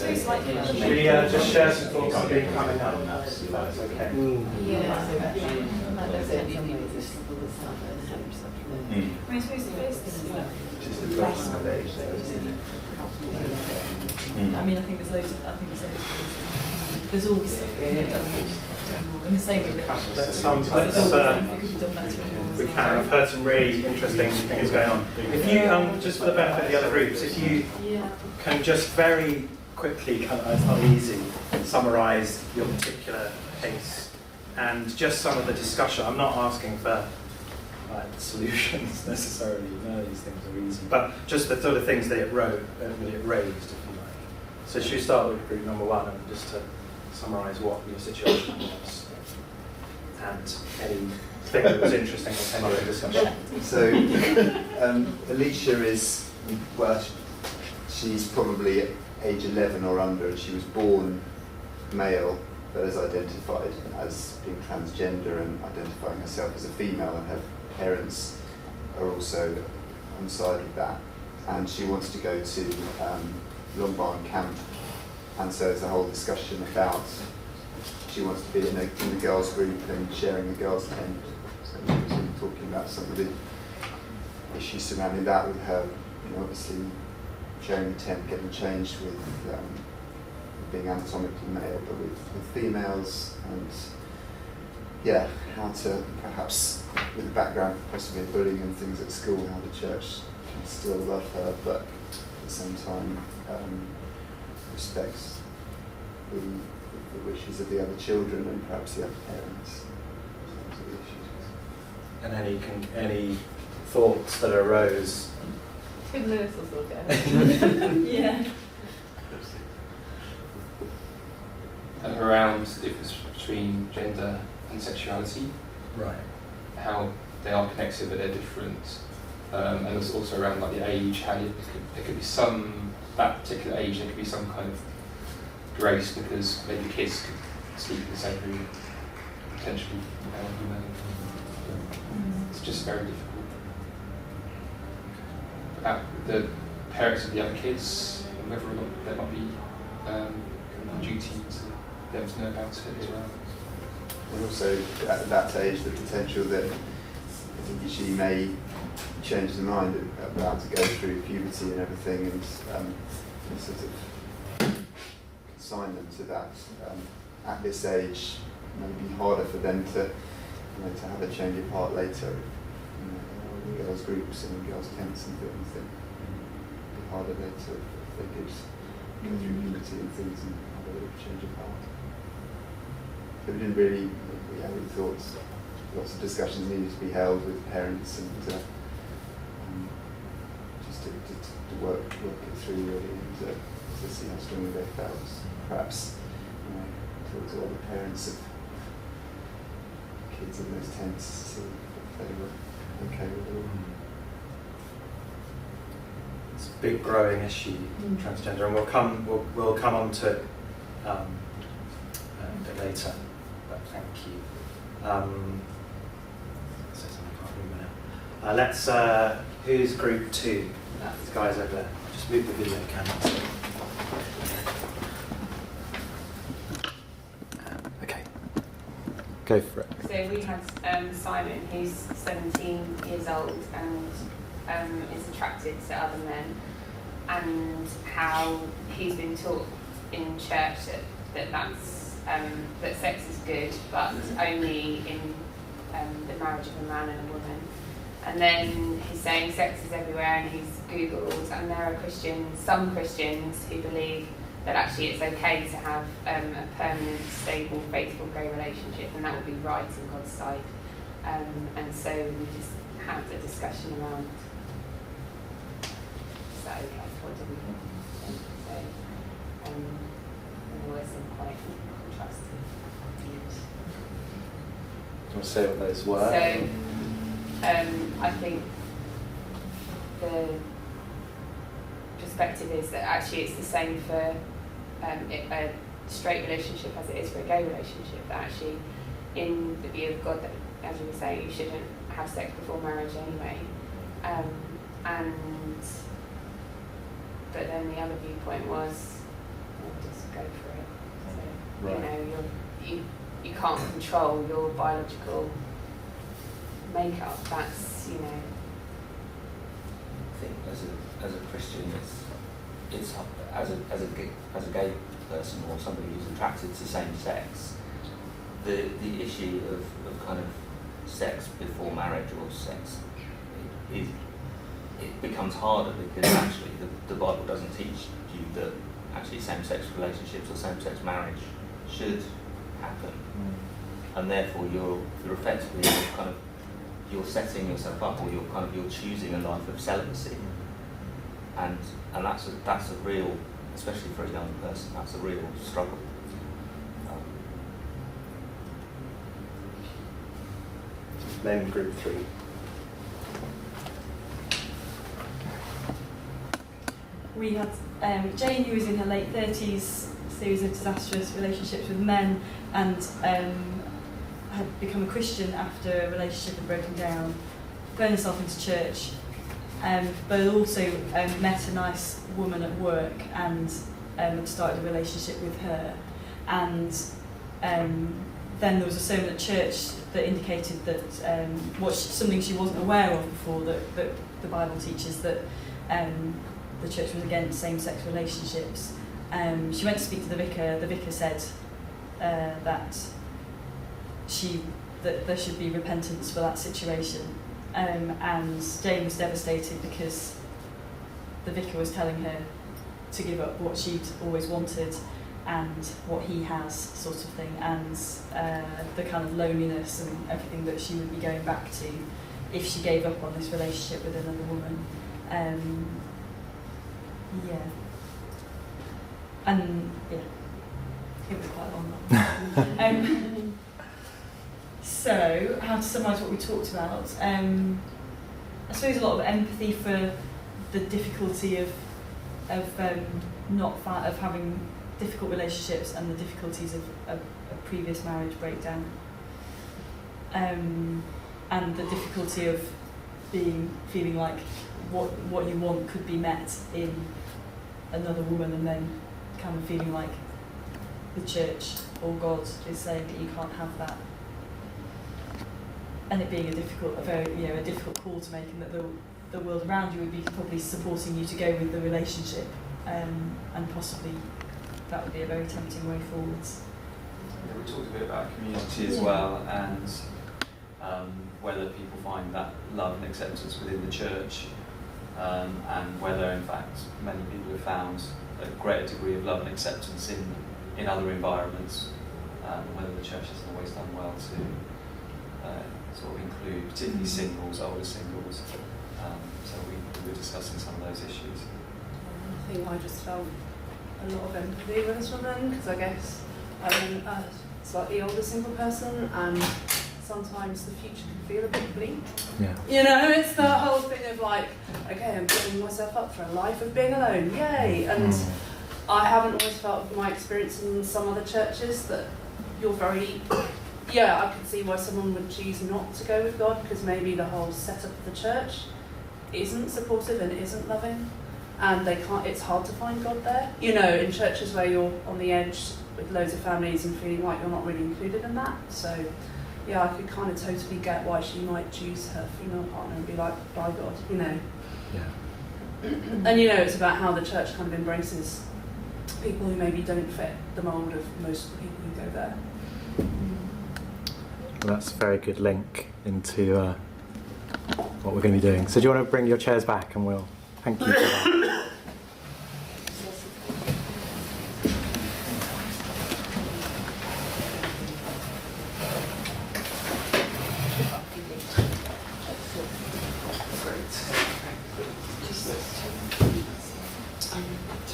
Should we just share some thoughts on being coming up? That's okay. I suppose I mean, I think there's loads of, there's always stuff in the same way we can. I've heard some really interesting things going on. If you, just for the benefit of the other groups, if you can just very quickly, it's not easy, summarise your particular case and just some of the discussion. I'm not asking for solutions necessarily, none of these things are easy, but just the sort of things that it raised, if you like. So should we start with group number one and just to summarise what your situation was and anything that was interesting that came up in discussion. So Alicia is, well, she's probably age 11 or under, and she was born male but is identified as being transgender and identifying herself as a female, and her parents are also on side with that, and she wants to go to Longbarn camp, and so there's a whole discussion about she wants to be in the girls group and sharing the girls tent. So we're talking about some of the issues surrounding that with her, obviously sharing the tent, getting changed with being anatomically male, but with females, and how to perhaps, with the background possibly bullying and things at school, how the church can still love her, but at the same time respects the wishes of the other children and perhaps the other parents. And any thoughts that arose? Yeah. Around the difference between gender and sexuality, right? How they are connected but they're different, and also around like the age. How there could be that particular age there could be some kind of grace because maybe kids could sleep in the same room, potentially. It's just very difficult. About the parents of the other kids, whether or not there might be a duty to them to know about it as well. And also at that age, the potential that she may change her mind about to go through puberty and everything, and sort of consign them to that at this age. It may be harder for them to have a change of heart later. In girls' groups and in girls' tents and things. It'd be harder later if they could go through puberty and things and have a little change of heart. So we didn't really, we thought lots of discussions needed to be held with parents and just to work it through really, and to see how strongly they felt. Perhaps talk to all the parents of kids in those tents to see if they were okay with it all. It's a big growing issue, transgender, and we'll come on to it a bit later. But thank you. Let's. Who's group 2? These guys over there. Just move the video camera. Okay. Go for it. So we had Simon, who's 17 years old and is attracted to other men, and how he's been taught in church that sex is good, but only in the marriage of a man and a woman. And then he's saying sex is everywhere, and he's Googled, and there are some Christians who believe that actually it's okay to have a permanent, stable, faithful, gay relationship, and that will be right in God's sight. And so we just had a discussion around, is that okay? What do we think? So, and there were some quite contrasting views. Do you want to say what those were? So, I think the perspective is that actually it's the same for a straight relationship as it is for a gay relationship, that actually in the view of God, that, as you were saying, you shouldn't have sex before marriage anyway. But then the other viewpoint was just go for it. So, Right. you can't control your biological makeup. That's, I think as a Christian, it's as a gay person or somebody who's attracted to same sex, the issue of kind of sex before marriage or sex, it becomes harder because actually the Bible doesn't teach you that actually same-sex relationships or same-sex marriage should happen, and therefore you're effectively you're setting yourself up, or you're choosing a life of celibacy, and that's a real, especially for a young person, that's a real struggle. Then group 3. We had Jane, who was in her late 30s, series of disastrous relationships with men, and had become a Christian after a relationship had broken down, thrown herself into church, but also met a nice woman at work and started a relationship with her. And then there was a sermon at church that indicated that something she wasn't aware of before, that the Bible teaches that the church was against same-sex relationships. She went to speak to the vicar. The vicar said that there should be repentance for that situation, and Jane was devastated because the vicar was telling her to give up what she'd always wanted and what he has, sort of thing, and the kind of loneliness and everything that she would be going back to if she gave up on this relationship with another woman. It was quite long. So, how to summarise what we talked about? I suppose a lot of empathy for the difficulty of having difficult relationships and the difficulties of a previous marriage breakdown, and the difficulty of feeling like what you want could be met in another woman, and then kind of feeling like the church or God is saying that you can't have that, and it being a difficult call to make, and that the world around you would be probably supporting you to go with the relationship, and possibly that would be a very tempting way forwards. Yeah, we talked a bit about community as well, and whether people find that love and acceptance within the church, and whether in fact many people have found a greater degree of love and acceptance in other environments, whether the church hasn't always done well to sort of include particularly singles, older singles. So we were discussing some of those issues. I think I just felt a lot of empathy with this woman, because I guess I'm a slightly older single person, and sometimes the future can feel a bit bleak. Yeah. It's the whole thing of like, okay, I'm putting myself up for a life of being alone, yay! And I haven't always felt from my experience in some other churches that you're very, I can see why someone would choose not to go with God, because maybe the whole setup of the church isn't supportive and isn't loving, and it's hard to find God there. In churches where you're on the edge with loads of families and feeling like you're not really included in that. So I could kind of totally get why she might choose her female partner and be like, by God, Yeah. And it's about how the church kind of embraces people who maybe don't fit the mould of most of the people who go there. Well, that's a very good link into what we're going to be doing. So do you want to bring your chairs back, and we'll thank you for that.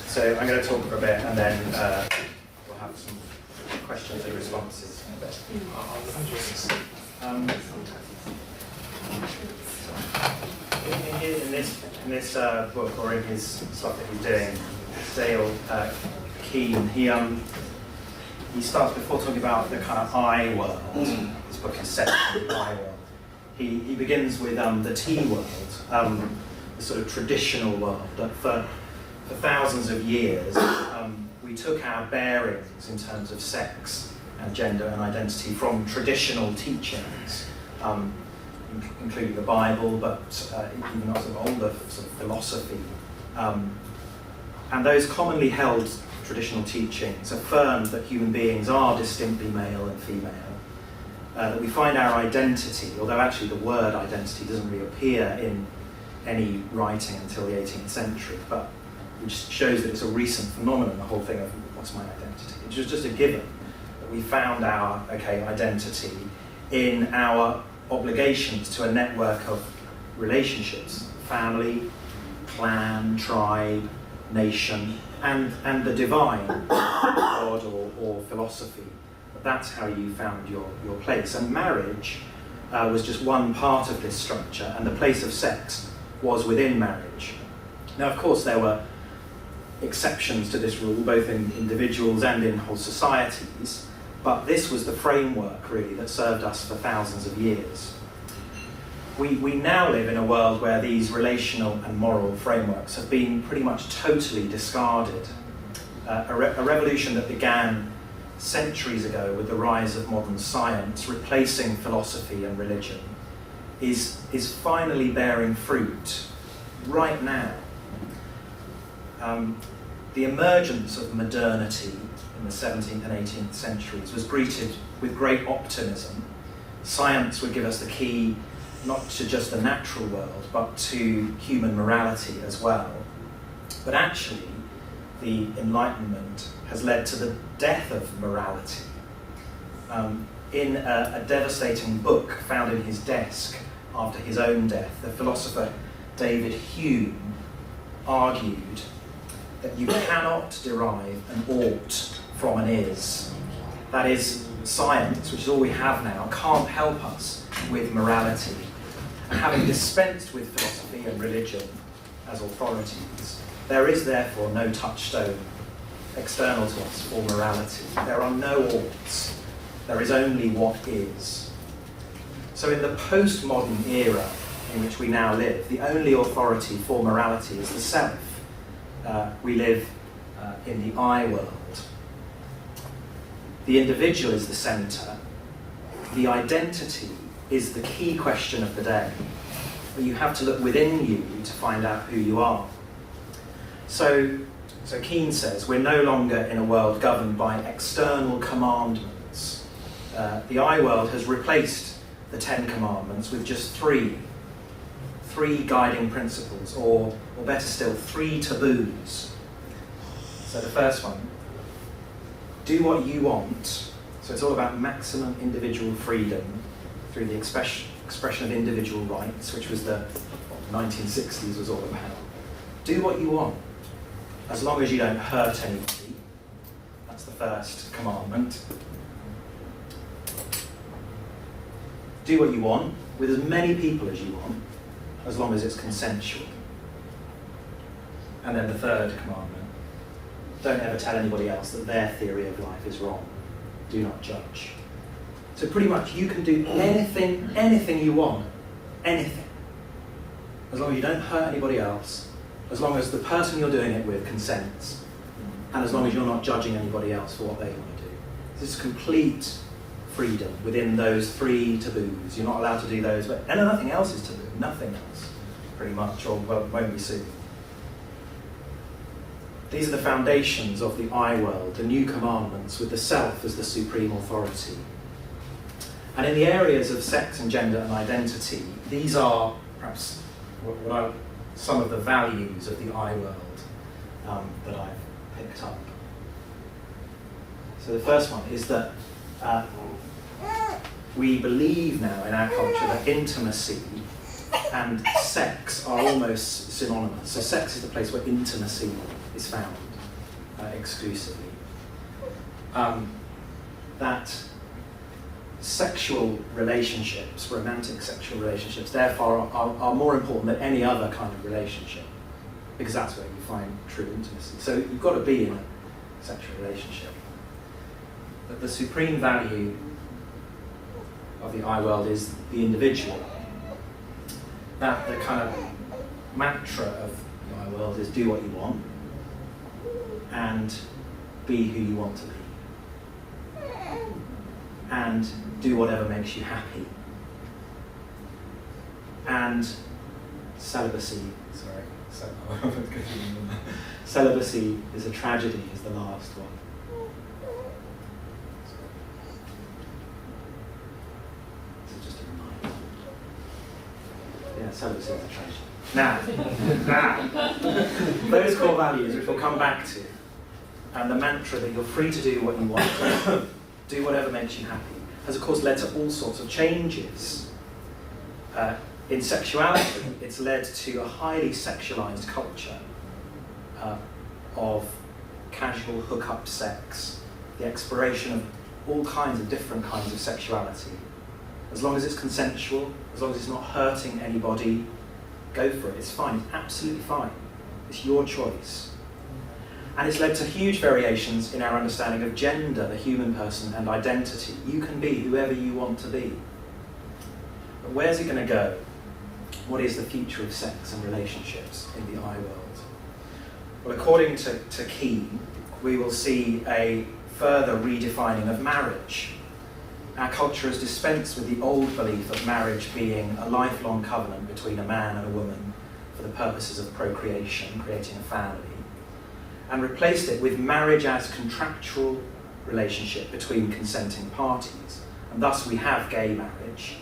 So I'm going to talk for a bit, and then we'll have some questions and responses. In this book, or in his stuff that he's doing, Dale Keane, he starts before talking about the kind of I world. His book is set in the I world. He begins with the T world, the sort of traditional world. For for thousands of years, we took our bearings in terms of sex and gender and identity from traditional teachings, including the Bible, but even sort of older sort of philosophy. And those commonly held traditional teachings affirmed that human beings are distinctly male and female, that we find our identity, although actually the word identity doesn't reappear in any writing until the 18th century, but which shows that it's a recent phenomenon, the whole thing of what's my identity. It was just a given that we found our identity in our obligations to a network of relationships, family, clan, tribe, nation, and the divine, God or philosophy. That's how you found your place. And marriage was just one part of this structure, and the place of sex was within marriage. Now, of course, there were exceptions to this rule, both in individuals and in whole societies, but this was the framework, really, that served us for thousands of years. We now live in a world where these relational and moral frameworks have been pretty much totally discarded. A revolution that began centuries ago with the rise of modern science, replacing philosophy and religion, is finally bearing fruit right now. The emergence of modernity in the 17th and 18th centuries was greeted with great optimism. Science would give us the key not to just the natural world, but to human morality as well. But actually, the Enlightenment has led to the death of morality. In a devastating book found in his desk after his own death, the philosopher David Hume argued that you cannot derive an ought from an is. That is, science, which is all we have now, can't help us with morality. And having dispensed with philosophy and religion as authorities, there is therefore no touchstone external to us for morality. There are no oughts. There is only what is. So in the postmodern era in which we now live, the only authority for morality is the self. We live in the I world. The individual is the centre. The identity is the key question of the day. But you have to look within you to find out who you are. So Keane says, we're no longer in a world governed by external commandments. The I world has replaced the 10 commandments with just three guiding principles, or better still, 3 taboos. So the first one, do what you want. So it's all about maximum individual freedom through the expression of individual rights, which was the 1960s was all about. Do what you want, as long as you don't hurt anybody. That's the first commandment. Do what you want, with as many people as you want, as long as it's consensual. And then the third commandment, don't ever tell anybody else that their theory of life is wrong. Do not judge. So pretty much you can do anything you want, anything, as long as you don't hurt anybody else, as long as the person you're doing it with consents, and as long as you're not judging anybody else for what they want to do. This is complete freedom within those 3 taboos. You're not allowed to do those, but nothing else is taboo. Nothing else, pretty much, or well, won't be soon. These are the foundations of the I world, the new commandments, with the self as the supreme authority. And in the areas of sex and gender and identity, these are perhaps some of the values of the I world that I've picked up. So the first one is that we believe now in our culture that intimacy and sex are almost synonymous. So sex is the place where intimacy is found exclusively. That sexual relationships, romantic sexual relationships, therefore are more important than any other kind of relationship, because that's where you find true intimacy. So you've got to be in a sexual relationship. But the supreme value of the I world is the individual. That the kind of mantra of the I world is do what you want, and be who you want to be. And do whatever makes you happy. And celibacy, celibacy is a tragedy is the last one. This is just a reminder. Yeah, celibacy is a tragedy. Now, those core values, which we'll come back to, and the mantra that you're free to do what you want, do whatever makes you happy, has of course led to all sorts of changes. In sexuality, it's led to a highly sexualized culture of casual hookup sex, the exploration of all kinds of different kinds of sexuality. As long as it's consensual, as long as it's not hurting anybody, go for it. It's fine. It's absolutely fine. It's your choice. And it's led to huge variations in our understanding of gender, the human person, and identity. You can be whoever you want to be. But where's it going to go? What is the future of sex and relationships in the I world? Well, according to Keane, we will see a further redefining of marriage. Our culture has dispensed with the old belief of marriage being a lifelong covenant between a man and a woman for the purposes of procreation, creating a family, and replaced it with marriage as contractual relationship between consenting parties. And thus we have gay marriage.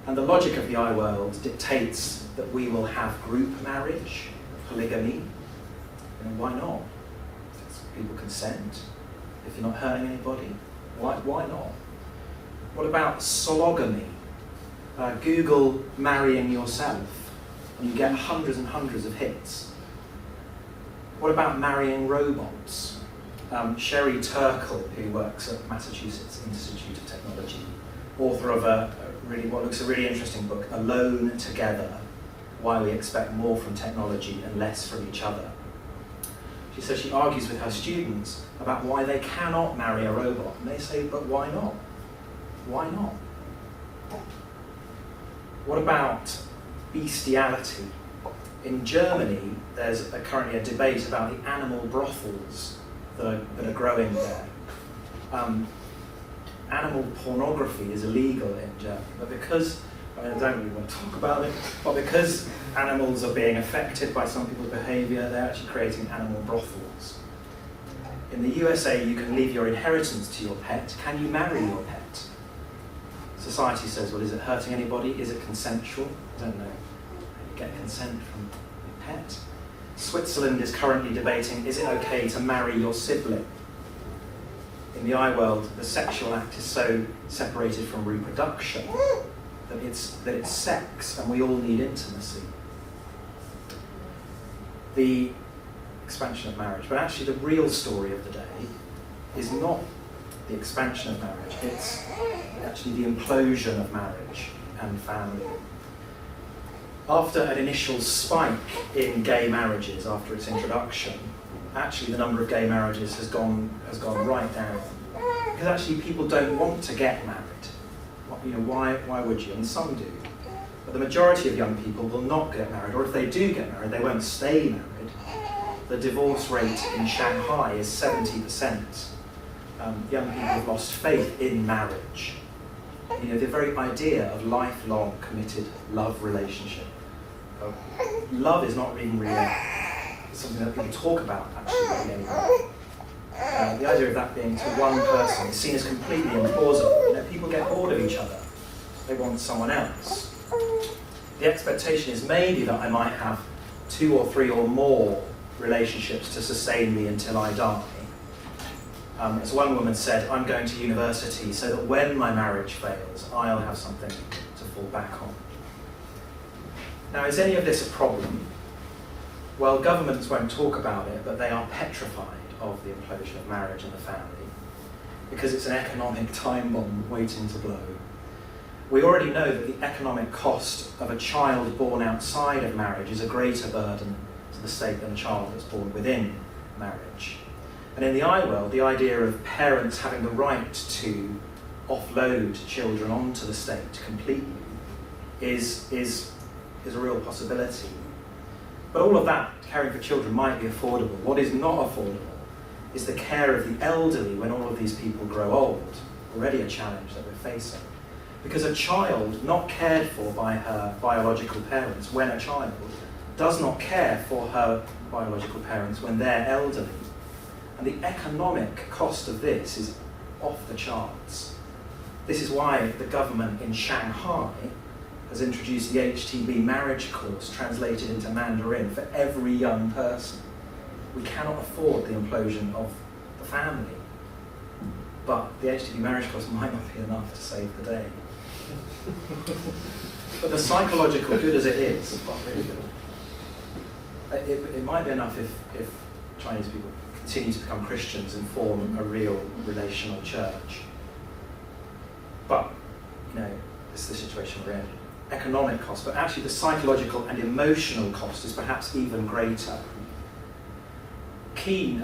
And the logic of the I world dictates that we will have group marriage, polygamy. Why not? If people consent, if you're not hurting anybody, why not? What about sologamy? Google marrying yourself, and you get hundreds and hundreds of hits. What about marrying robots? Sherry Turkle, who works at Massachusetts Institute of Technology, author of what looks a really interesting book, Alone Together, Why We Expect More from Technology and Less from Each Other. She says she argues with her students about why they cannot marry a robot, and they say, but why not? Why not? What about bestiality? In Germany, there's currently a debate about the animal brothels that are growing there. Animal pornography is illegal in Germany, but because, I don't really want to talk about it, but because animals are being affected by some people's behaviour, they're actually creating animal brothels. In the USA, you can leave your inheritance to your pet. Can you marry your pet? Society says, well, is it hurting anybody? Is it consensual? I don't know. You get consent from your pet. Switzerland is currently debating, is it okay to marry your sibling? In the I world, the sexual act is so separated from reproduction that it's sex, and we all need intimacy. The expansion of marriage, but actually the real story of the day is not the expansion of marriage, it's actually the implosion of marriage and family. After an initial spike in gay marriages after its introduction, actually the number of gay marriages has gone right down. Because actually people don't want to get married. Why would you? And some do. But the majority of young people will not get married, or if they do get married, they won't stay married. The divorce rate in Shanghai is 70%. Young people have lost faith in marriage. The very idea of lifelong committed love relationship. Love is not even really something that people talk about actually anymore. The idea of that being to one person is seen as completely implausible. People get bored of each other. They want someone else. The expectation is maybe that I might have 2 or 3 or more relationships to sustain me until I die. As one woman said, I'm going to university so that when my marriage fails, I'll have something to fall back on. Now, is any of this a problem? Well, governments won't talk about it, but they are petrified of the implosion of marriage and the family, because it's an economic time bomb waiting to blow. We already know that the economic cost of a child born outside of marriage is a greater burden to the state than a child that's born within marriage. And in the I world, the idea of parents having the right to offload children onto the state completely is a real possibility. But all of that, caring for children, might be affordable. What is not affordable is the care of the elderly when all of these people grow old, already a challenge that we're facing. Because a child not cared for by her biological parents when a child does not care for her biological parents when they're elderly. And the economic cost of this is off the charts. This is why the government in Shanghai has introduced the HTB marriage course translated into Mandarin for every young person. We cannot afford the implosion of the family, but the HTB marriage course might not be enough to save the day. But the psychological good as it is, it might be enough if Chinese people continue to become Christians and form a real relational church. But, this is the situation we're in. Economic cost, but actually the psychological and emotional cost is perhaps even greater. Keane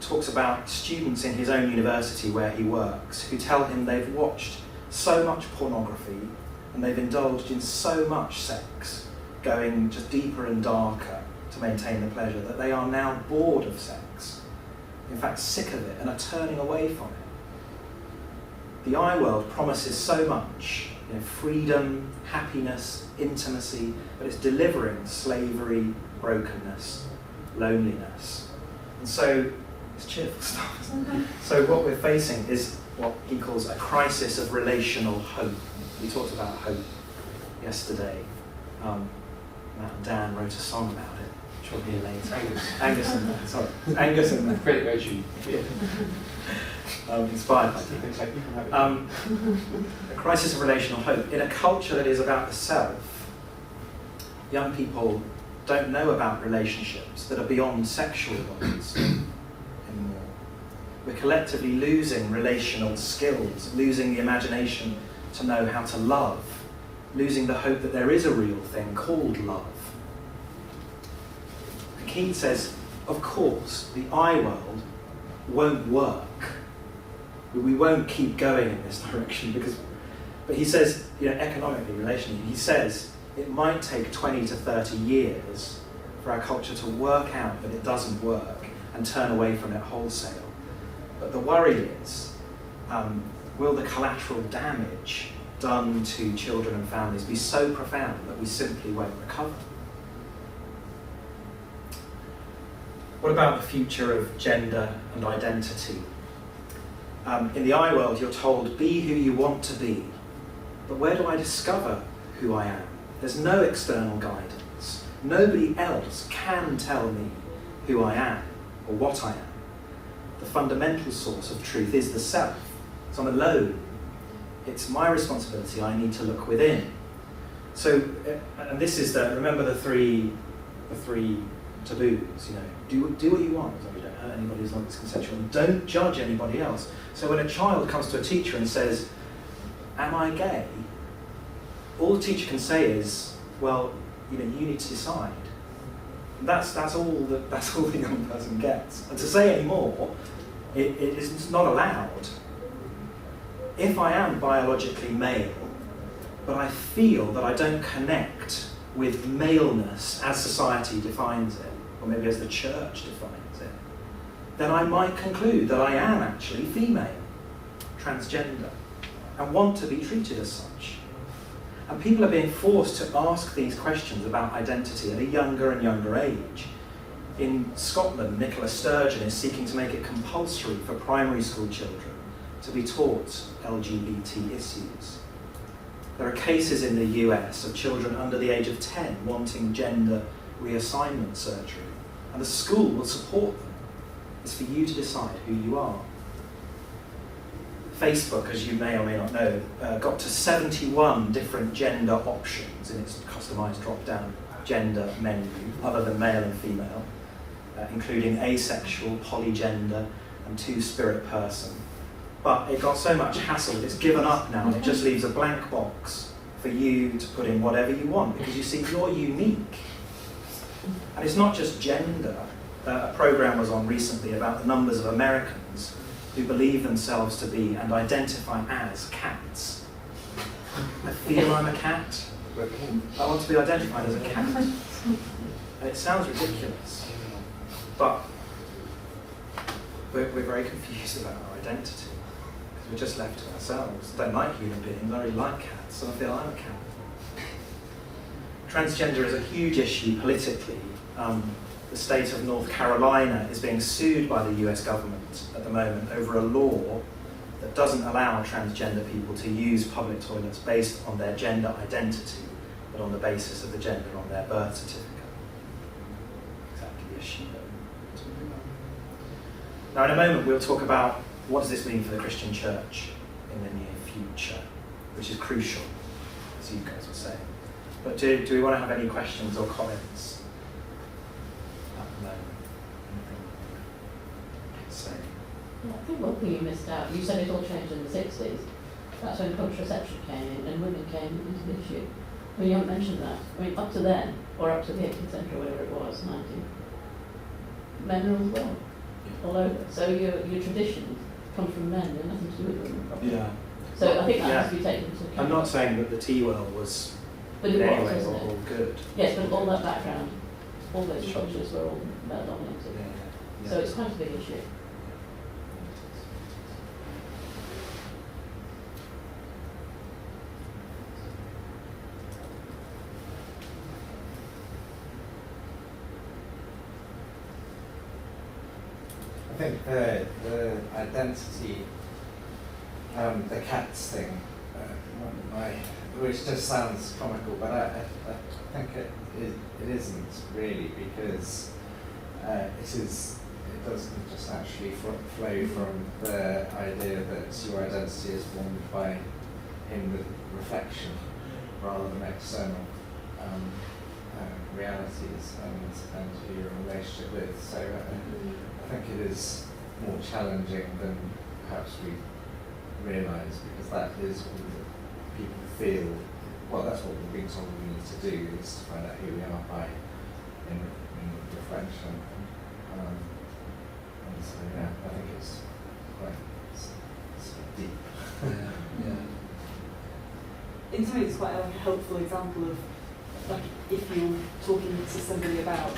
talks about students in his own university where he works who tell him they've watched so much pornography and they've indulged in so much sex, going just deeper and darker to maintain the pleasure, that they are now bored of sex, in fact sick of it, and are turning away from it. The iWorld promises so much, freedom, happiness, intimacy, but it's delivering slavery, brokenness, loneliness. And so it's cheerful stuff, isn't it? So what we're facing is what he calls a crisis of relational hope. We talked about hope yesterday. Matt and Dan wrote a song about it, which we'll hear later. Angus and Matt. Credit goes you. Inspired by it. A crisis of relational hope. In a culture that is about the self, young people don't know about relationships that are beyond sexual bonds anymore. We're collectively losing relational skills, losing the imagination to know how to love, losing the hope that there is a real thing called love. And Keane says, of course, the iWorld won't work. We won't keep going in this direction but he says, economically, relationally, he says it might take 20 to 30 years for our culture to work out that it doesn't work and turn away from it wholesale. But the worry is, will the collateral damage done to children and families be so profound that we simply won't recover? What about the future of gender and identity? In the iWorld, you're told, be who you want to be. But where do I discover who I am? There's no external guidance. Nobody else can tell me who I am or what I am. The fundamental source of truth is the self. So I'm alone. It's my responsibility. I need to look within. So, and this is remember the three taboos. Do what you want, as long as you don't hurt anybody, as long as it's consensual. And don't judge anybody else. So when a child comes to a teacher and says, am I gay? All the teacher can say is, well, you need to decide. And that's all the young person gets. And to say any more, it is not allowed. If I am biologically male, but I feel that I don't connect with maleness as society defines it, or maybe as the church defines it, then I might conclude that I am actually female, transgender, and want to be treated as such. And people are being forced to ask these questions about identity at a younger and younger age. In Scotland, Nicola Sturgeon is seeking to make it compulsory for primary school children to be taught LGBT issues. There are cases in the US of children under the age of 10 wanting gender reassignment surgery, and the school will support them. It's for you to decide who you are. Facebook, as you may or may not know, got to 71 different gender options in its customised drop-down gender menu, other than male and female, including asexual, polygender, and two-spirit person. But it got so much hassle that it's given up now, and it just leaves a blank box for you to put in whatever you want, because you see, you're unique. And it's not just gender. A programme was on recently about the numbers of Americans who believe themselves to be and identify as cats. I feel I'm a cat. I want to be identified as a cat. And it sounds ridiculous, but we're very confused about our identity because we're just left to ourselves. I don't like human beings, I really like cats, and I feel I'm a cat. Transgender is a huge issue politically. The state of North Carolina is being sued by the US government at the moment over a law that doesn't allow transgender people to use public toilets based on their gender identity, but on the basis of the gender on their birth certificate. Exactly the issue that we're talking about. Now in a moment we'll talk about what does this mean for the Christian church in the near future, which is crucial, as you guys were saying. But do we want to have any questions or comments at the moment? Anything to say? Yeah, I think one thing you missed out, you said it all changed in the 60s. That's when contraception came in and women came into the issue. I mean, you haven't mentioned that. I mean, up to then, or up to the 18th century, whatever it was, 19, men ruled the world, all over. So your traditions come from men, they're nothing to do with women. Probably. Yeah. So I think that has to be taken into account. I'm not saying that the tea world was But in it any was, way wasn't all it? good. Yes, but all that background, all those structures were all male dominated. Yeah. So it's quite a big issue. I think the identity, the cats thing, which just sounds comical, but I think it isn't really, because it doesn't just actually flow from the idea that your identity is formed by inward reflection rather than external realities and who you're in relationship with. So I think it is more challenging than perhaps we realise, because that is all that people feel. Well, that's what we're being told we need to do, is to find out who we are by in reflection. And so yeah, I think it's quite deep. Yeah. In some ways, it's quite a helpful example of, like, if you're talking to somebody about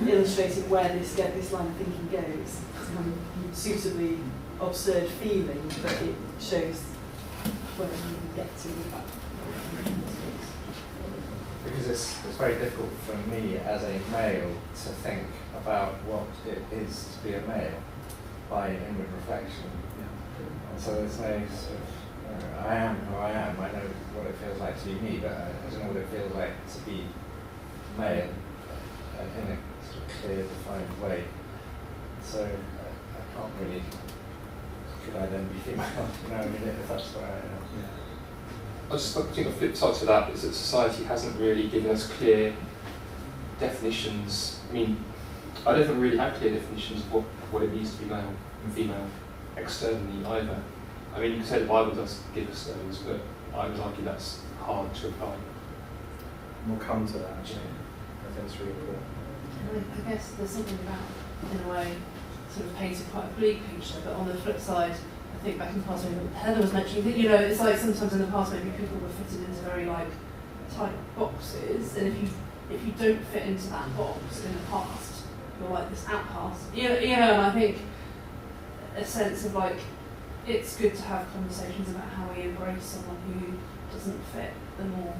illustrating where this line of thinking goes, it's kind of suitably absurd feeling, but it shows where you can get to with that. Because it's very difficult for me as a male to think about what it is to be a male by inward reflection. And so there's no sort of, I am who I am, I know what it feels like to be me, but I don't know what it feels like to be male in a sort of clear, defined way. So I can't really, could I then be female? You know, I mean, if that's where I am. I just think the flip side to that is that society hasn't really given us clear definitions. I mean, I don't think we really have clear definitions of what it means to be male and female externally either. I mean, you can say the Bible does give us those, but I would argue that's hard to apply. We'll come to that actually. I think it's really important. I guess there's something about, in a way, sort of painted quite a bleak picture, but on the flip side, I think back in the past, Heather was mentioning that, you know, it's like sometimes in the past maybe people were fitted into very like tight boxes, and if you don't fit into that box in the past, you're like this outcast. You know, and I think a sense of like, it's good to have conversations about how we embrace someone who doesn't fit the norm,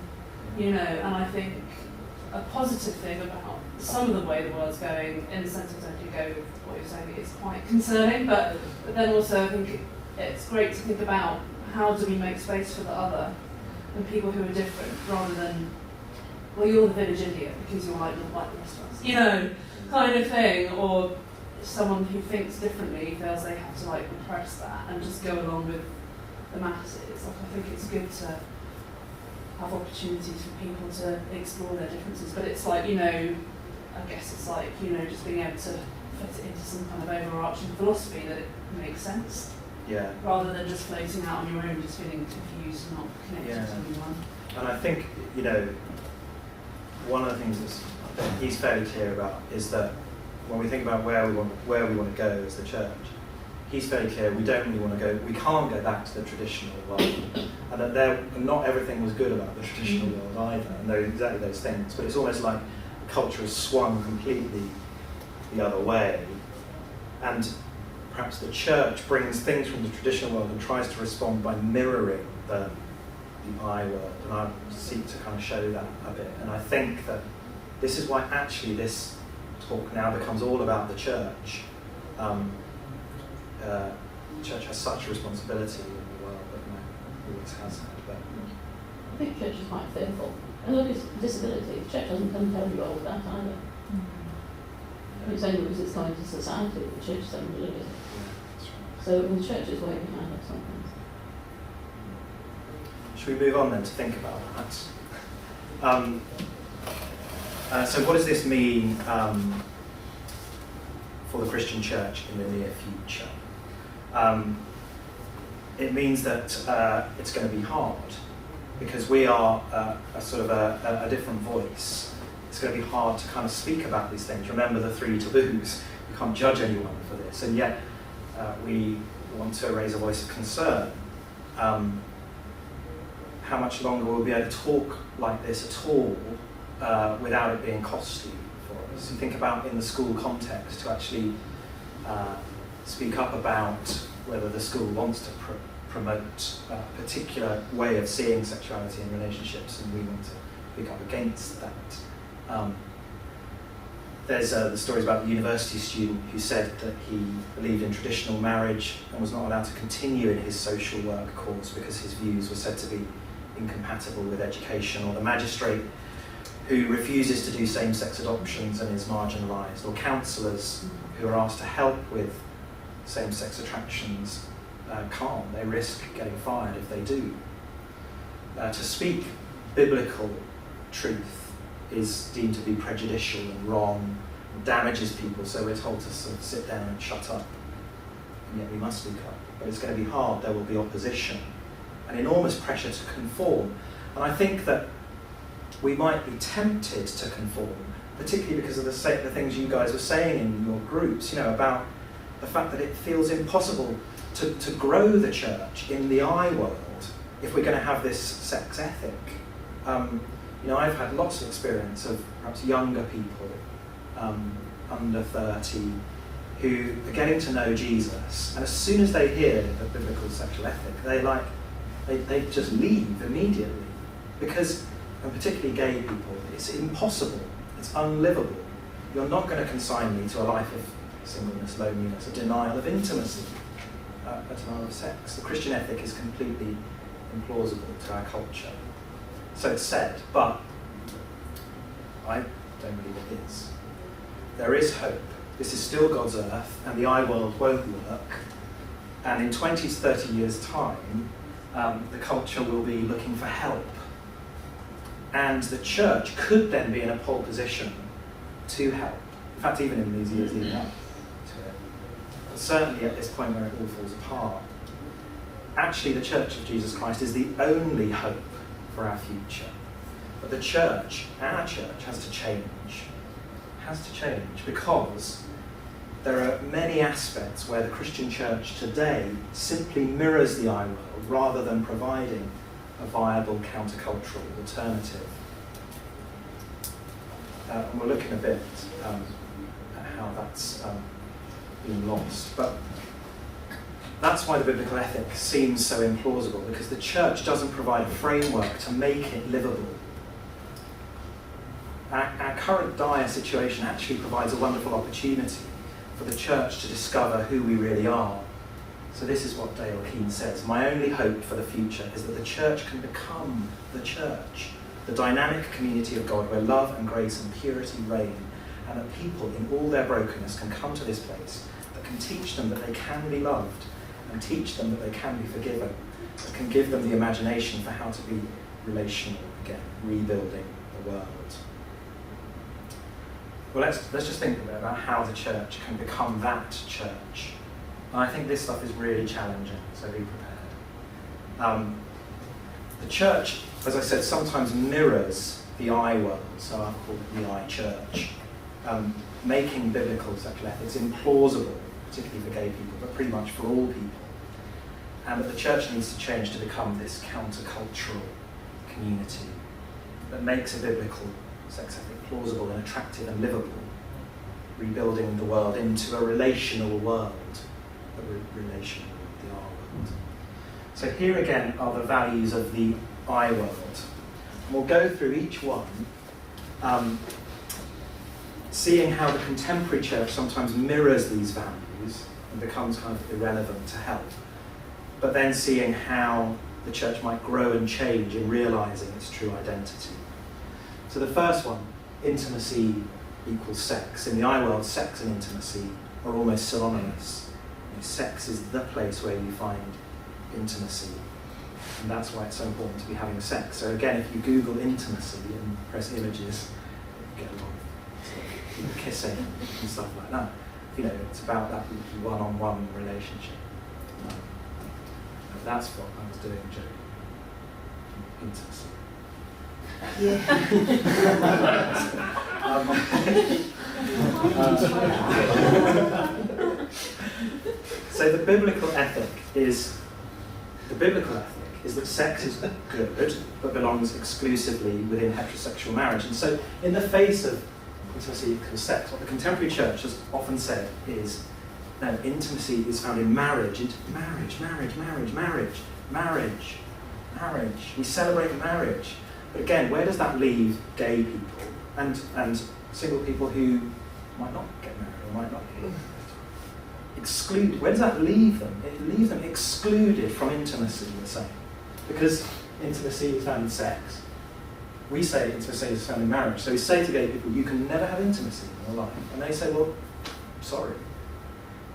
you know, and I think a positive thing about some of the way the world's going, in the sense of don't you go with what you're saying, is quite concerning, but then also I think it's great to think about how do we make space for the other and people who are different, rather than, well, you're the village idiot because you're like not like the rest of us, you know, kind of thing, or someone who thinks differently feels they have to like repress that and just go along with the masses. Like, I think it's good to have opportunities for people to explore their differences, but it's like, you know, I guess it's like, you know, just being able to fit it into some kind of overarching philosophy that it makes sense. Yeah. Rather than just floating out on your own, just feeling confused and not connected to anyone. And I think, you know, one of the things that he's fairly clear about is that when we think about where we want to go as the church, he's fairly clear we don't really want to go, we can't go back to the traditional world, and that not everything was good about the traditional world either, and exactly those things. But it's almost like culture has swung completely the other way, and perhaps the church brings things from the traditional world and tries to respond by mirroring the I world, and I seek to kind of show that a bit. And I think that this is why actually this talk now becomes all about the church. The church has such a responsibility in the world that it always has had. But I think church is quite fearful. And look, it's disability. The church doesn't come tell you all of that either. It's only because it's going to society that the church doesn't do it. So the church is way behind us sometimes. should we move on then to think about that? So what does this mean for the Christian church in the near future? It means that it's going to be hard because we are a sort of a different voice. It's going to be hard to kind of speak about these things. Remember the 3 taboos. We can't judge anyone for this, and yet we want to raise a voice of concern. How much longer will we be able to talk like this at all without it being costly for us? You think about in the school context to actually speak up about whether the school wants to promote a particular way of seeing sexuality in relationships, and we want to speak up against that. There's the stories about the university student who said that he believed in traditional marriage and was not allowed to continue in his social work course because his views were said to be incompatible with education, or the magistrate who refuses to do same-sex adoptions and is marginalised, or counsellors who are asked to help with same-sex attractions can't. They risk getting fired if they do. To speak biblical truth is deemed to be prejudicial and wrong, and damages people, so we're told to sort of sit down and shut up, and yet we must speak up. But it's going to be hard, there will be opposition, and enormous pressure to conform. And I think that we might be tempted to conform, particularly because of the things you guys were saying in your groups, about the fact that it feels impossible to grow the church in the I world if we're going to have this sex ethic. I've had lots of experience of perhaps younger people, under 30, who are getting to know Jesus, and as soon as they hear the biblical sexual ethic, they just leave immediately, because, and particularly gay people, it's impossible, it's unlivable. You're not going to consign me to a life of singleness, loneliness, a denial of intimacy, a denial of sex. The Christian ethic is completely implausible to our culture. So it's said, but I don't believe it is. There is hope. This is still God's earth, and the I world won't work. And in 20 to 30 years' time, the culture will be looking for help. And the church could then be in a pole position to help. In fact, even in these years leading up to it. But certainly at this point where it all falls apart, actually the Church of Jesus Christ is the only hope for our future. But the church, our church, has to change. Because there are many aspects where the Christian church today simply mirrors the I world rather than providing a viable countercultural alternative. And we'll look in a bit at how that's been lost. But that's why the biblical ethic seems so implausible, because the church doesn't provide a framework to make it livable. Our current dire situation actually provides a wonderful opportunity for the church to discover who we really are. So this is what Dale Keane says: "My only hope for the future is that the church can become the church, the dynamic community of God where love and grace and purity reign, and that people in all their brokenness can come to this place that can teach them that they can be loved, and teach them that they can be forgiven, that can give them the imagination for how to be relational again, rebuilding the world." Well, let's just think a bit about how the church can become that church. And I think this stuff is really challenging, so be prepared. The church, as I said, sometimes mirrors the I world, so I'll call it the I church, making biblical sexual ethics implausible, particularly for gay people, but pretty much for all people. And that the church needs to change to become this countercultural community that makes a biblical sex ethic plausible and attractive and livable, rebuilding the world into a relational world, relational, the R world. So here again are the values of the I world. And we'll go through each one, seeing how the contemporary church sometimes mirrors these values and becomes kind of irrelevant to help, but then seeing how the church might grow and change in realising its true identity. So the first one, intimacy equals sex. In the I world, sex and intimacy are almost synonymous. Sex is the place where you find intimacy, and that's why it's so important to be having sex. So again, if you Google intimacy and press images, you get a lot of sort of people kissing and stuff like that. You know, it's about that one-on-one relationship. That's what I was doing, Joe. Intimacy. So the biblical ethic is that sex is good, but belongs exclusively within heterosexual marriage. And so, in the face of intimacy equals sex, what the contemporary church has often said is, no, intimacy is found in marriage. Marriage. We celebrate marriage. But again, where does that leave gay people and single people who might not get married or might not be excluded? Where does that leave them? It leaves them excluded from intimacy, we're saying. Because intimacy is found in sex. We say intimacy is found in marriage. So we say to gay people, you can never have intimacy in your life. And they say, well, sorry.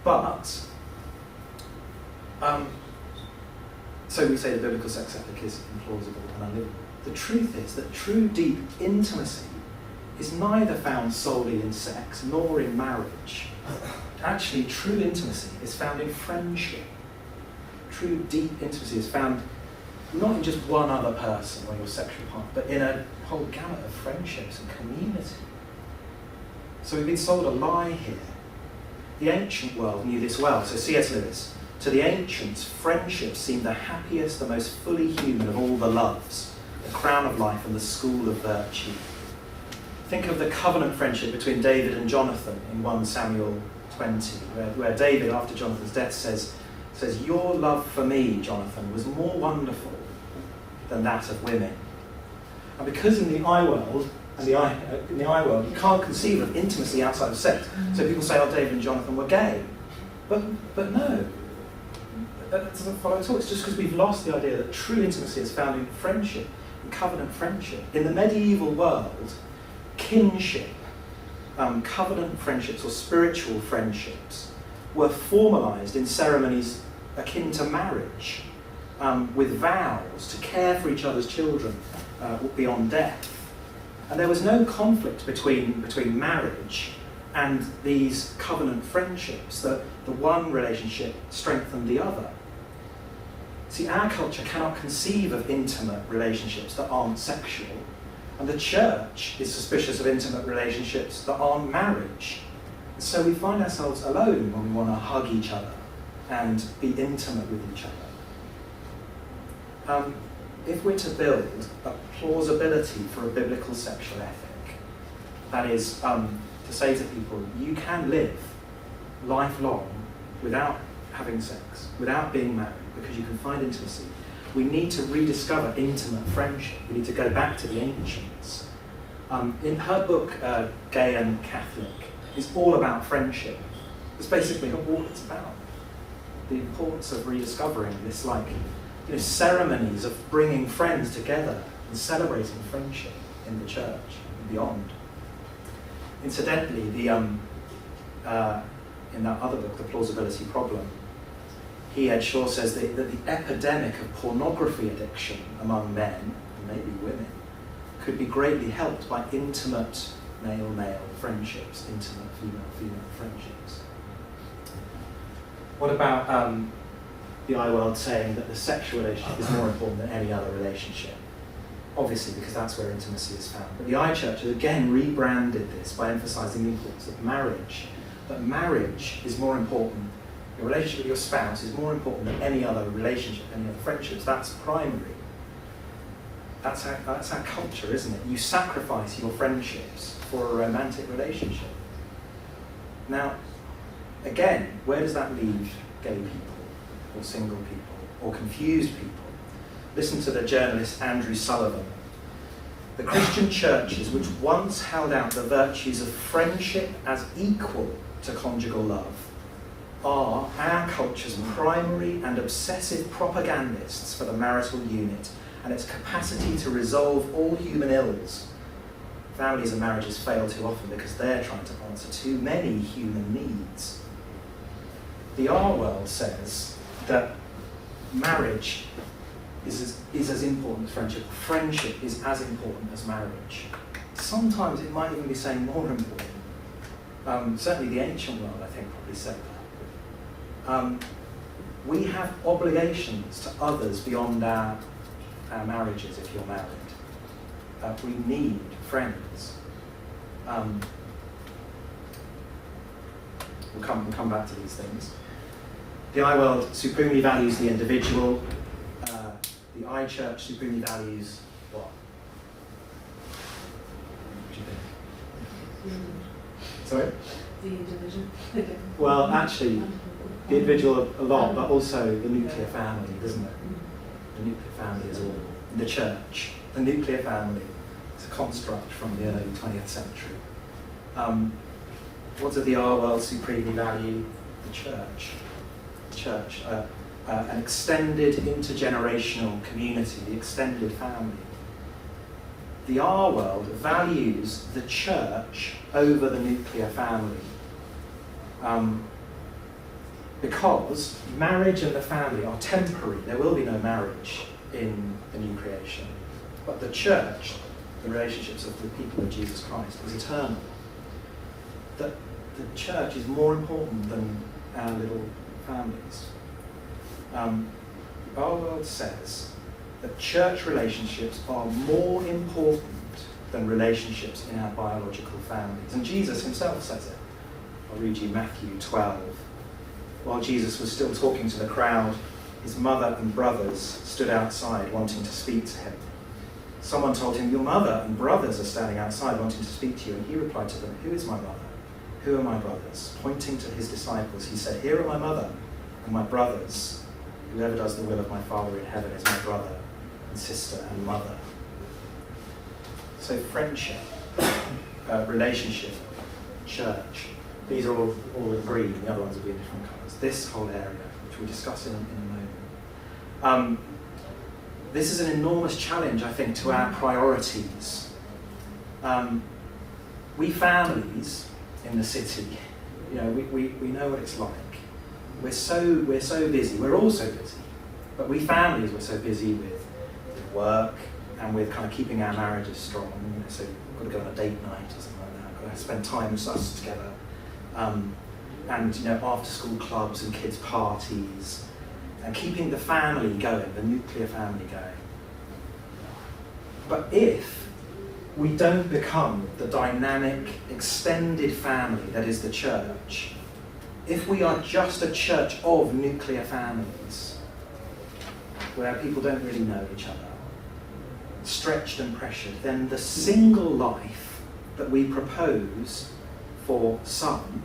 But, so we say the biblical sex ethic is implausible and unlivable. The truth is that true deep intimacy is neither found solely in sex nor in marriage. Actually, true intimacy is found in friendship. True deep intimacy is found not in just one other person or your sexual partner, but in a whole gamut of friendships and community. So we've been sold a lie here. The ancient world knew this well. So C.S. Lewis, to the ancients, friendship seemed the happiest, the most fully human of all the loves, the crown of life and the school of virtue. Think of the covenant friendship between David and Jonathan in 1 Samuel 20, where David, after Jonathan's death, says, your love for me, Jonathan, was more wonderful than that of women. And because in the I world, you can't conceive of intimacy outside of sex. So people say, oh, David and Jonathan were gay. But no, that doesn't follow at all. It's just because we've lost the idea that true intimacy is found in friendship, in covenant friendship. In the medieval world, kinship, covenant friendships or spiritual friendships were formalised in ceremonies akin to marriage, with vows to care for each other's children beyond death. And there was no conflict between marriage and these covenant friendships, that the one relationship strengthened the other. See, our culture cannot conceive of intimate relationships that aren't sexual, and the church is suspicious of intimate relationships that aren't marriage. So we find ourselves alone when we want to hug each other and be intimate with each other. If we're to build a plausibility for a biblical sexual ethic, that is, to say to people, you can live lifelong without having sex, without being married, because you can find intimacy, we need to rediscover intimate friendship. We need to go back to the ancients. In her book, Gay and Catholic, it's all about friendship. It's basically all it's about. The importance of rediscovering this, ceremonies of bringing friends together and celebrating friendship in the church and beyond. Incidentally, in that other book, The Plausibility Problem, Ed Shaw says that the epidemic of pornography addiction among men, and maybe women, could be greatly helped by intimate male-male friendships, intimate female-female friendships. What about the I world saying that the sexual relationship is more important than any other relationship? Obviously, because that's where intimacy is found. But the I Church has again rebranded this by emphasising the importance of marriage. That marriage is more important, your relationship with your spouse is more important than any other relationship, any other friendships. That's primary. That's our culture, isn't it? You sacrifice your friendships for a romantic relationship. Now, again, where does that leave gay people, or single people, or confused people? Listen to the journalist Andrew Sullivan. The Christian churches which once held out the virtues of friendship as equal to conjugal love are our culture's primary and obsessive propagandists for the marital unit and its capacity to resolve all human ills. Families and marriages fail too often because they're trying to answer too many human needs. The R world says that marriage is as important as friendship. Friendship is as important as marriage. Sometimes it might even be saying more important. Certainly the ancient world, I think, probably said that. We have obligations to others beyond our marriages if you're married. We need friends. We'll come back to these things. The I world supremely values the individual. The I church supremely values what? What do you think? Sorry? The individual. Well, actually, the individual a lot, but also the nuclear family, doesn't it? The nuclear family is all. The church, the nuclear family, is a construct from the early 20th century. What does the R world supremely value? The church. Church, an extended intergenerational community, the extended family. The R world values the church over the nuclear family. Because marriage and the family are temporary. There will be no marriage in the new creation. But the church, the relationships of the people of Jesus Christ, is eternal. That the church is more important than our little families. Our world says that church relationships are more important than relationships in our biological families. And Jesus himself says it. I'll read you Matthew 12. While Jesus was still talking to the crowd, his mother and brothers stood outside wanting to speak to him. Someone told him, "Your mother and brothers are standing outside wanting to speak to you." And he replied to them, "Who is my mother? Who are my brothers?" Pointing to his disciples, he said, "Here are my mother and my brothers. Whoever does the will of my Father in heaven is my brother and sister and mother." So friendship, relationship, church, these are all in green, the other ones will be in different colours. This whole area, which we'll discuss in a moment. This is an enormous challenge, I think, to our priorities. We families in the city, we know what it's like. We're so busy. We're all so busy, but we families we're so busy with work and with kind of keeping our marriages strong. So we've got to go on a date night or something like that. Got to spend time with us together, and after school clubs and kids parties, and keeping the family going, the nuclear family going. But if we don't become the dynamic, extended family that is the church, if we are just a church of nuclear families, where people don't really know each other, stretched and pressured, then the single life that we propose for some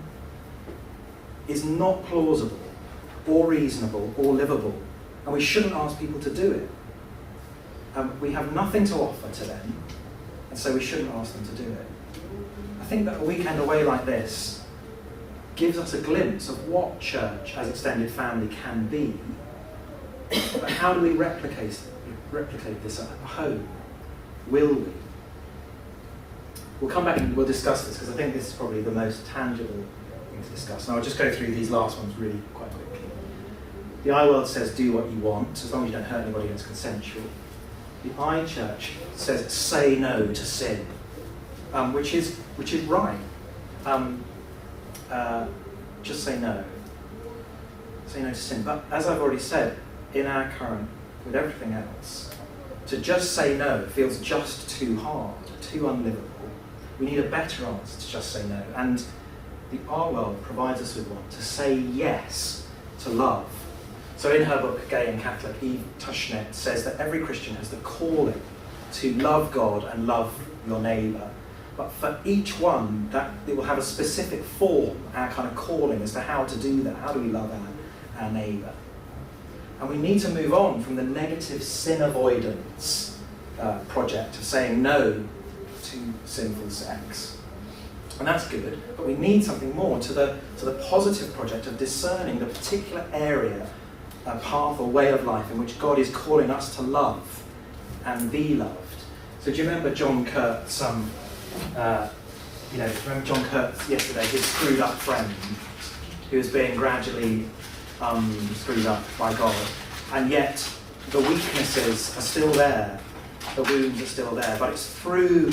is not plausible or reasonable or livable, and we shouldn't ask people to do it. We have nothing to offer to them, and so we shouldn't ask them to do it. I think that a weekend away like this gives us a glimpse of what church as extended family can be, but how do we replicate this at home? Will we? We'll come back and we'll discuss this, because I think this is probably the most tangible thing to discuss. And I'll just go through these last ones really quite quickly. The I world says do what you want, as long as you don't hurt anybody and it's consensual. The I church says say no to sin, which is right. Just say no. Say no to sin. But as I've already said, in our current, with everything else, to just say no feels just too hard, too unlivable. We need a better answer to just say no. And the R world provides us with one, to say yes to love. So in her book, Gay and Catholic, Eve Tushnet says that every Christian has the calling to love God and love your neighbour. But for each one, that it will have a specific form, our kind of calling as to how to do that. How do we love our neighbour? And we need to move on from the negative sin avoidance project of saying no to sinful sex. And that's good, but we need something more to the positive project of discerning the particular area, path or way of life in which God is calling us to love and be loved. So do you remember John Kurt's, remember John Kurt's yesterday, his screwed up friend who was being gradually screwed up by God, and yet the weaknesses are still there, the wounds are still there, but it's through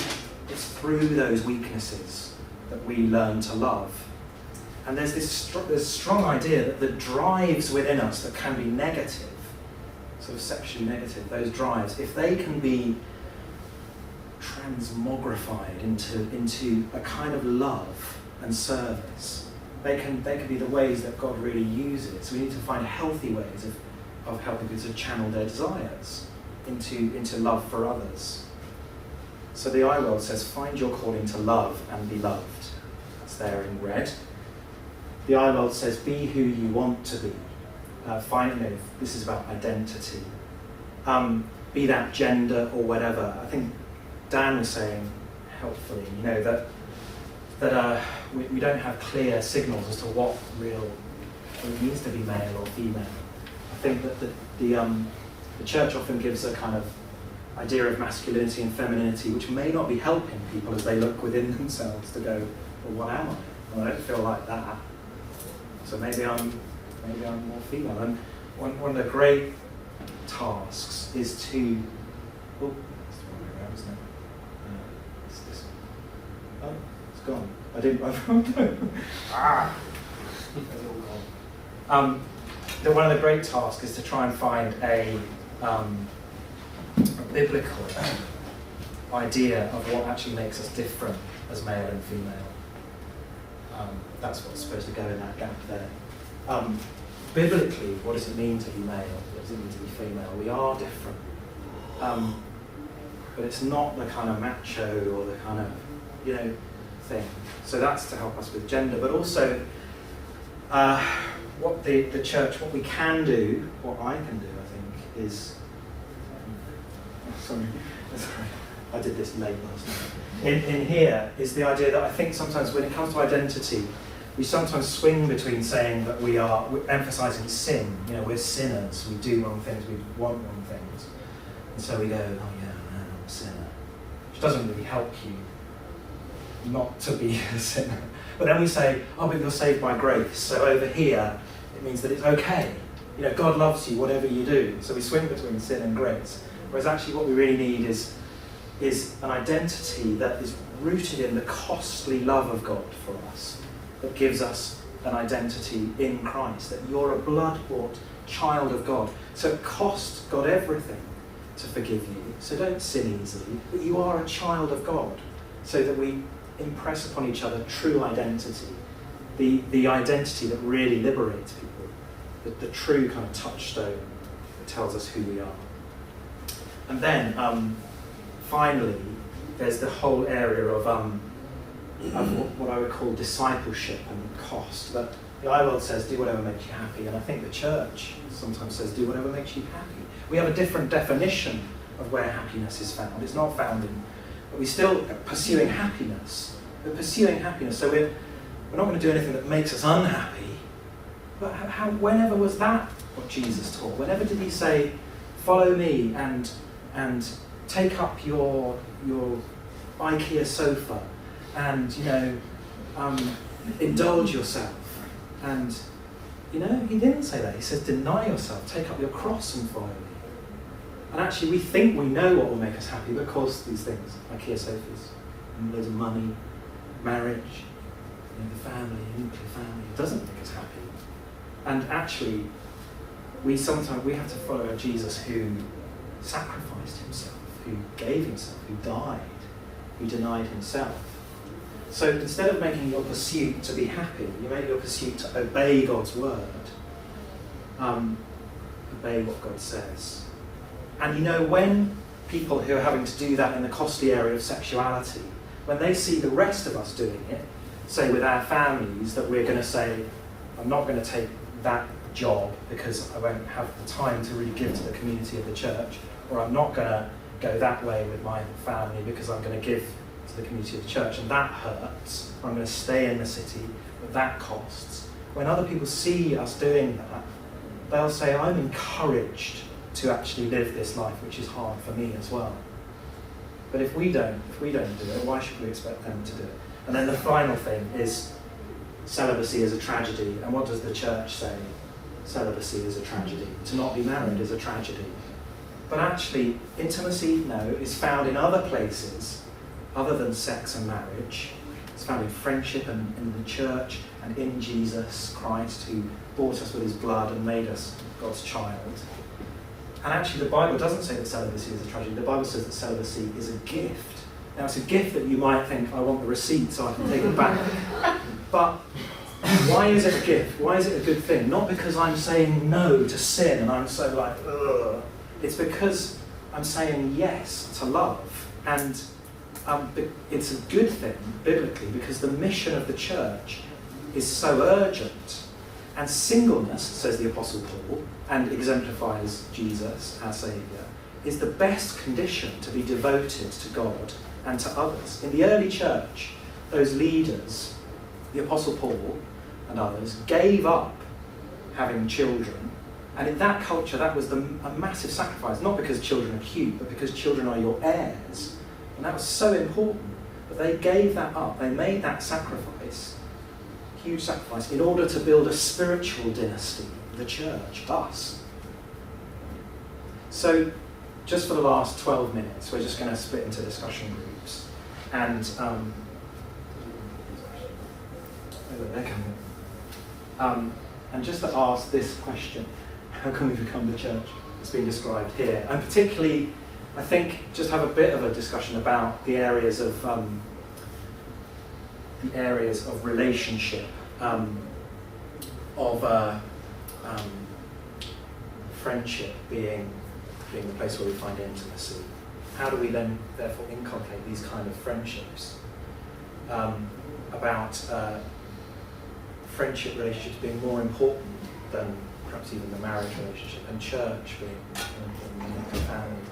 those weaknesses that we learn to love. And there's this strong idea that the drives within us that can be negative, sort of sexually negative, those drives, if they can be transmogrified into a kind of love and service, they can be the ways that God really uses. So we need to find healthy ways of helping people to channel their desires into love for others. So the eAway says, find your calling to love and be loved. That's there in red. The eAway says, be who you want to be. This is about identity. Be that gender or whatever. I think Dan was saying helpfully, that we don't have clear signals as to what it means to be male or female. I think that the church often gives a kind of idea of masculinity and femininity, which may not be helping people as they look within themselves to go, well, what am I? Well, I don't feel like that. So maybe I'm more female. And one of the great tasks is to, oh, it's the wrong way around, isn't it? It's this one. Oh, it's gone. I didn't. It's all gone. One of the great tasks is to try and find a biblical idea of what actually makes us different as male and female. That's what's supposed to go in that gap there. Biblically, what does it mean to be male? What does it mean to be female? We are different. But it's not the kind of macho or the kind of, thing. So that's to help us with gender. But also, what the church, what we can do, what I can do, I think, is... sorry, I did this late last night. In here is the idea that I think sometimes when it comes to identity, we sometimes swing between saying that we're emphasising sin, we're sinners, we do wrong things, we want wrong things. And so we go, oh yeah, man, I'm a sinner. Which doesn't really help you not to be a sinner. But then we say, oh, but you're saved by grace. So over here, it means that it's okay. God loves you, whatever you do. So we swing between sin and grace. Whereas actually what we really need is an identity that is rooted in the costly love of God for us, that gives us an identity in Christ, that you're a blood-bought child of God. So it cost God everything to forgive you. So don't sin easily, but you are a child of God, so that we impress upon each other true identity, the identity that really liberates people, the true kind of touchstone that tells us who we are. And then, finally, there's the whole area of what I would call discipleship and cost. That the eAway says, do whatever makes you happy, and I think the church sometimes says, do whatever makes you happy. We have a different definition of where happiness is found. It's not found in, but we're still pursuing happiness. We're pursuing happiness, so we're not going to do anything that makes us unhappy. But whenever was that what Jesus taught? Whenever did he say, follow me and take up your IKEA sofa and indulge yourself? And he didn't say that. He says, deny yourself, take up your cross and follow me. And actually we think we know what will make us happy, but of course these things, IKEA sofas, and loads of money, marriage, the family, nuclear family, it doesn't make us happy. And actually we have to follow a Jesus who sacrificed himself, who gave himself, who died, who denied himself. So instead of making your pursuit to be happy, you make your pursuit to obey God's word, obey what God says. And when people who are having to do that in the costly area of sexuality, when they see the rest of us doing it, say with our families, that we're going to say, I'm not going to take that job because I won't have the time to really give to the community of the church, or I'm not going to go that way with my family because I'm going to give to the community of the church, and that hurts, or I'm going to stay in the city, but that costs. When other people see us doing that, they'll say, I'm encouraged to actually live this life, which is hard for me as well. But if we don't do it, why should we expect them to do it? And then the final thing is celibacy is a tragedy. And what does the church say? Celibacy is a tragedy. To not be married is a tragedy. But actually, intimacy, no, is found in other places other than sex and marriage. It's found in friendship and in the church and in Jesus Christ, who bought us with his blood and made us God's child. And actually, the Bible doesn't say that celibacy is a tragedy. The Bible says that celibacy is a gift. Now, it's a gift that you might think, I want the receipt so I can take it back. But why is it a gift? Why is it a good thing? Not because I'm saying no to sin and I'm so like, ugh. It's because I'm saying yes to love. And it's a good thing, biblically, because the mission of the church is so urgent. And singleness, says the Apostle Paul, and exemplifies Jesus, our Saviour, is the best condition to be devoted to God and to others. In the early church, those leaders, the Apostle Paul and others, gave up having children. And in that culture, that was a massive sacrifice, not because children are cute, but because children are your heirs. And that was so important. But they gave that up. They made that sacrifice, huge sacrifice, in order to build a spiritual dynasty, the church, us. So, just for the last 12 minutes, we're just going to split into discussion groups. And, and just to ask this question, how can we become the church that's been described here? And particularly, I think, just have a bit of a discussion about the areas of relationship, friendship being the place where we find intimacy. How do we then, therefore, inculcate these kind of friendships? About friendship relationships being more important than perhaps even the marriage relationship, and church being more important than the family.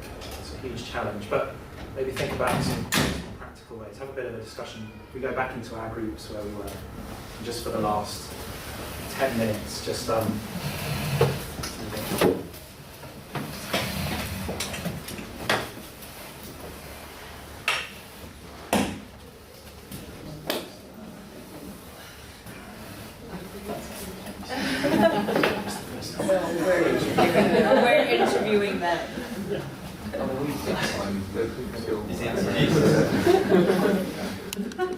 It's a huge challenge, but maybe think about some practical ways. Have a bit of a discussion. We go back into our groups where we were, and just for the last 10 minutes, just We're interviewing them. Is it